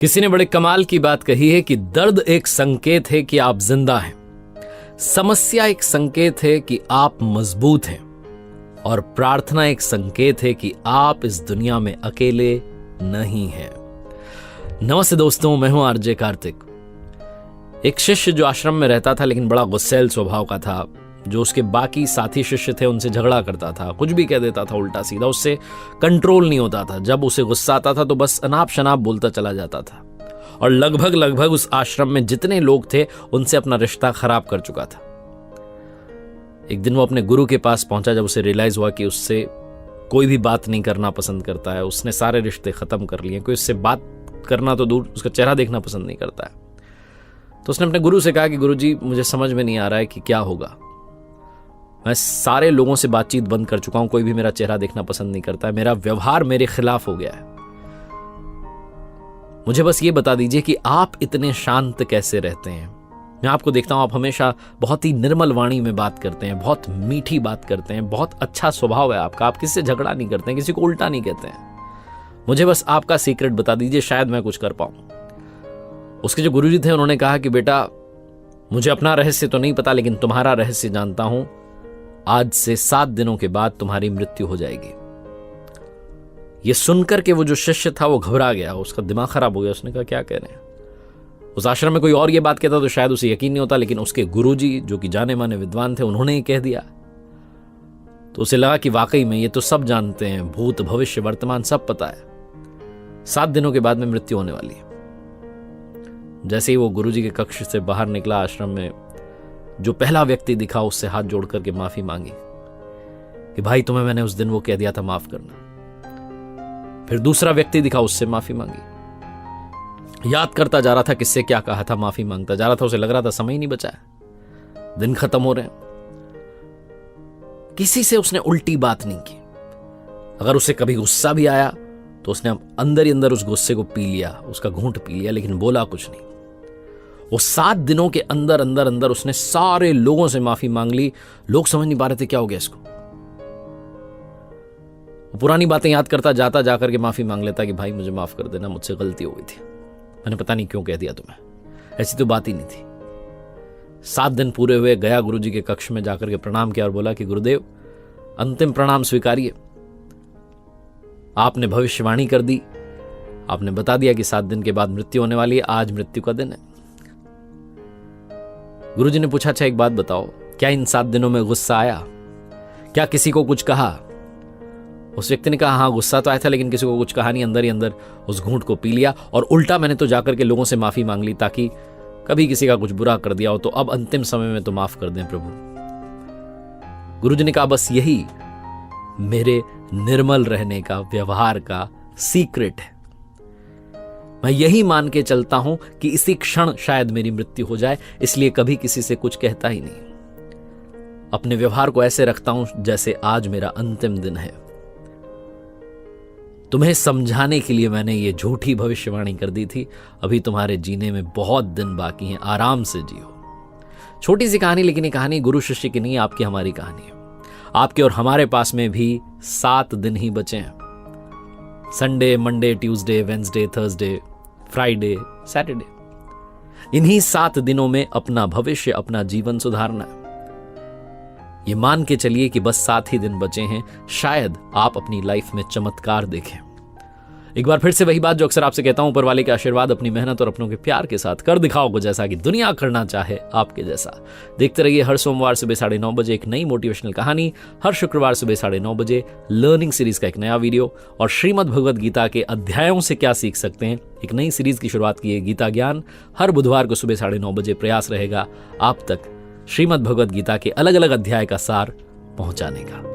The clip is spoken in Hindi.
किसी ने बड़े कमाल की बात कही है कि दर्द एक संकेत है कि आप जिंदा हैं, समस्या एक संकेत है कि आप मजबूत हैं और प्रार्थना एक संकेत है कि आप इस दुनिया में अकेले नहीं हैं। नमस्ते दोस्तों, मैं हूं आरजे कार्तिक। एक शिष्य जो आश्रम में रहता था लेकिन बड़ा गुस्सैल स्वभाव का था, जो उसके बाकी साथी शिष्य थे उनसे झगड़ा करता था, कुछ भी कह देता था उल्टा सीधा, उससे कंट्रोल नहीं होता था। जब उसे गुस्सा आता था तो बस अनाप शनाप बोलता चला जाता था और लगभग उस आश्रम में जितने लोग थे उनसे अपना रिश्ता खराब कर चुका था। एक दिन वो अपने गुरु के पास पहुंचा जब उसे रियलाइज हुआ कि उससे कोई भी बात नहीं करना पसंद करता है, उसने सारे रिश्ते खत्म कर लिए, कोई उससे बात करना तो दूर, उसका चेहरा देखना पसंद नहीं करता है। तो उसने अपने गुरु से कहा कि गुरुजी, मुझे समझ में नहीं आ रहा है कि क्या होगा। मैं सारे लोगों से बातचीत बंद कर चुका हूं, कोई भी मेरा चेहरा देखना पसंद नहीं करता है, मेरा व्यवहार मेरे खिलाफ हो गया है। मुझे बस ये बता दीजिए कि आप इतने शांत कैसे रहते हैं। मैं आपको देखता हूं, आप हमेशा बहुत ही निर्मल वाणी में बात करते हैं, बहुत मीठी बात करते हैं, बहुत अच्छा स्वभाव है आपका, आप किसी से झगड़ा नहीं करते हैं, किसी को उल्टा नहीं कहते हैं। मुझे बस आपका सीक्रेट बता दीजिए, शायद मैं कुछ कर पाऊं। उसके जो गुरुजी थे उन्होंने कहा कि बेटा, मुझे अपना रहस्य तो नहीं पता लेकिन तुम्हारा रहस्य जानता हूं। आज से 7 दिनों के बाद तुम्हारी मृत्यु हो जाएगी। यह सुनकर के वो जो शिष्य था वो घबरा गया, उसका दिमाग खराब हो गया। उसने कहा क्या कह रहे हैं। उस आश्रम में कोई और ये बात कहता तो शायद उसे यकीन नहीं होता, लेकिन उसके गुरुजी जो कि जाने माने विद्वान थे उन्होंने ही कह दिया तो उसे लगा कि वाकई में ये तो सब जानते हैं, भूत भविष्य वर्तमान सब पता है। 7 दिनों के बाद में मृत्यु होने वाली है। जैसे ही वो गुरुजी के कक्ष से बाहर निकला, आश्रम में जो पहला व्यक्ति दिखा उससे हाथ जोड़ करके माफी मांगी कि भाई तुम्हें मैंने उस दिन वो कह दिया था, माफ करना। फिर दूसरा व्यक्ति दिखा, उससे माफी मांगी। याद करता जा रहा था किससे क्या कहा था, माफी मांगता जा रहा था। उसे लग रहा था समय ही नहीं बचा है, दिन खत्म हो रहे हैं। किसी से उसने उल्टी बात नहीं की। अगर उसे कभी गुस्सा भी आया तो उसने अंदर ही अंदर उस गुस्से को पी लिया, उसका घूंट पी लिया, लेकिन बोला कुछ नहीं। वो 7 दिनों के अंदर अंदर अंदर उसने सारे लोगों से माफी मांग ली। लोग समझ नहीं पा रहे थे क्या हो गया इसको। वो पुरानी बातें याद करता जाता, जाकर के माफी मांग लेता कि भाई मुझे माफ कर देना, मुझसे गलती हो गई थी, मैंने पता नहीं क्यों कह दिया तुम्हें, ऐसी तो बात ही नहीं थी। 7 दिन पूरे हुए, गया गुरुजी के कक्ष में, जाकर के प्रणाम किया और बोला कि गुरुदेव, अंतिम प्रणाम स्वीकारिए। आपने भविष्यवाणी कर दी, आपने बता दिया कि 7 दिन के बाद मृत्यु होने वाली है, आज मृत्यु का दिन है। गुरुजी ने पूछा, अच्छा एक बात बताओ, क्या इन 7 दिनों में गुस्सा आया? क्या किसी को कुछ कहा? उस व्यक्ति ने कहा, हाँ गुस्सा तो आया था लेकिन किसी को कुछ कहा नहीं, अंदर ही अंदर उस घूंट को पी लिया। और उल्टा मैंने तो जाकर के लोगों से माफी मांग ली ताकि कभी किसी का कुछ बुरा कर दिया हो तो अब अंतिम समय में तो माफ कर दें प्रभु। गुरुजी ने कहा, बस यही मेरे निर्मल रहने का, व्यवहार का सीक्रेट है। मैं यही मान के चलता हूं कि इसी क्षण शायद मेरी मृत्यु हो जाए, इसलिए कभी किसी से कुछ कहता ही नहीं। अपने व्यवहार को ऐसे रखता हूं जैसे आज मेरा अंतिम दिन है। तुम्हें समझाने के लिए मैंने ये झूठी भविष्यवाणी कर दी थी। अभी तुम्हारे जीने में बहुत दिन बाकी हैं, आराम से जियो। छोटी सी कहानी, लेकिन ये कहानी गुरु शिष्य की नहीं, आपकी हमारी कहानी है। आपके और हमारे पास में भी 7 दिन ही बचे हैं। Sunday, Monday, Tuesday, Wednesday, Thursday, Friday, Saturday. इन्हीं 7 दिनों में अपना भविष्य, अपना जीवन सुधारना है। ये मान के चलिए कि बस 7 ही दिन बचे हैं, शायद आप अपनी लाइफ में चमत्कार देखें। एक बार फिर से वही बात जो अक्सर आपसे कहता हूं, ऊपर वाले के आशीर्वाद, अपनी मेहनत और अपनों के प्यार के साथ कर दिखाओ कुछ ऐसा कि दुनिया करना चाहे आपके जैसा। देखते रहिए हर सोमवार सुबह 9:30 बजे एक नई मोटिवेशनल कहानी, हर शुक्रवार सुबह 9:30 बजे लर्निंग सीरीज का एक नया वीडियो, और श्रीमद् भगवद गीता के अध्यायों से क्या सीख सकते हैं, एक नई सीरीज की शुरुआत की है, गीता ज्ञान। हर बुधवार को सुबह 9:30 बजे प्रयास रहेगा आप तक श्रीमद् भगवद गीता के अलग अलग अध्याय का सार पहुंचाने का।